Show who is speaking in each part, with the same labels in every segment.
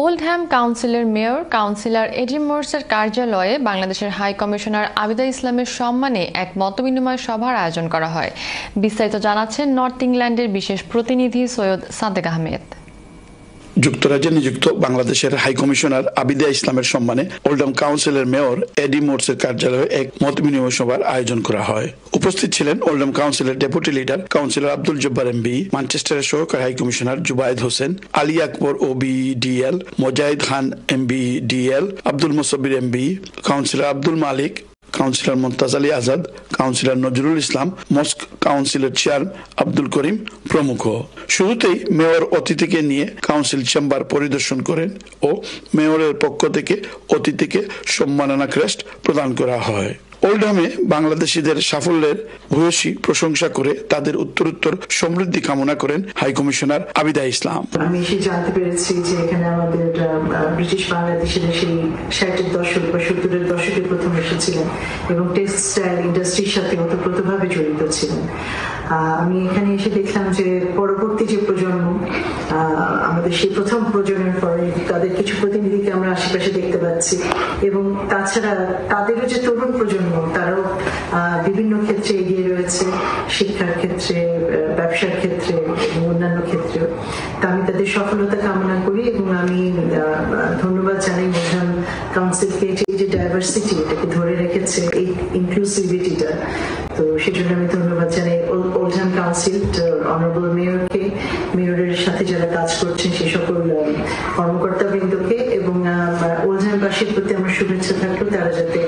Speaker 1: Oldham কাউন্সিলের mayor councillor এডি মোর্সের কার্যালয়ে বাংলাদেশের হাই কমিশনার আবিদা ইসলামের সম্মানে এক মতবিনিময় সভার আয়োজন করা হয়। বিস্তারিত জানাচ্ছেন নর্থ ইংল্যান্ডের বিশেষ প্রতিনিধি সৈয়দ সাদেক আহমেদ।
Speaker 2: যুক্তরাজ্যে নিযুক্ত বাংলাদেশের হাই কমিশনার আবিদা ইসলামের সম্মানে ওল্ডহ্যাম কাউন্সিলের মেয়র এডি মোর্সের কার্যালয়ে এক মতবিনিময় সভার আয়োজন করা হয়। উপস্থিত ছিলেন ওল্ডহ্যাম কাউন্সিলের deputy leader councillor Abdul Jabbar MBE, ম্যানচেস্টারের সহকারী high commissioner Zubayed Hossain, Ali Akbar OBDL, Mojahid Khan MBDL, Abdul Musabbir MBE, councillor Abdul Malik, councillor Muntaz Ali Azad, councillor Nazrul Islam, mosque কাউন্সিলের চেয়ার আব্দুল করিম প্রমুখ। শুরুতেই মেয়র অতিথিকে নিয়ে কাউন্সিল চেম্বার পরিদর্শন করেন ও মেয়রের পক্ষ থেকে অতিথিকে সম্মাননা ক্রেস্ট প্রদান করা হয়। ওল্ডহ্যামে বাংলাদেশিদের সাফল্যের ভূয়সী প্রশংসা করে তাদের উত্তরোত্তর সমৃদ্ধি কামনা করেন হাই কমিশনার আবিদা ইসলাম।
Speaker 3: আমি এসে জানতে পেরেছি যে এখানে আমাদের ব্রিটিশ বাংলাদেশিরা সেই 60-এর দশক বা 70-এর দশকে প্রথম এসেছিলেন এবং টেক্সটাইল ইন্ডাস্ট্রির সাথে ওতপ্রোতভাবে জড়িত ছিলেন। আমি এখানে এসে দেখলাম যে পরবর্তী যে প্রজন্ম, আমাদের সেই প্রথম প্রজন্মের পরে তাদের কিছু প্রতিনিধিকে আমরা আশেপাশে দেখতে পাচ্ছি এবং তাছাড়া তাদেরও যে তরুণ প্রজন্ম তারাও বিভিন্ন ক্ষেত্রে এগিয়ে রয়েছে, শিক্ষার ক্ষেত্রে, ব্যবসার ক্ষেত্রে এবং অন্যান্য ক্ষেত্রেও। তা আমি তাদের সফলতা কামনা করি এবং আমি ধন্যবাদ জানাই ওল্ডহ্যাম কাউন্সিলকে যে ডাইভার্সিটি এটাকে ধরে রেখেছে, এই ইনক্লুসিভিটিটা। তো সেজন্য আমি ধন্যবাদ জানাই ওল্ডহ্যাম কাউন্সিল, অনারেবল মেয়রকে, মেয়রের সাথে যারা কাজ করছেন সেই সকল কর্মকর্তাবৃন্দকে এবং ওল্ডহ্যামবাসীর প্রতি আমার শুভেচ্ছা থাকলো তারা যাতে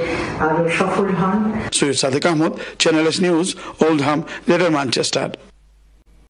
Speaker 3: আরো সফল হন।
Speaker 2: Syed Sadek Ahmed, channel S news, Oldham, greater Manchester.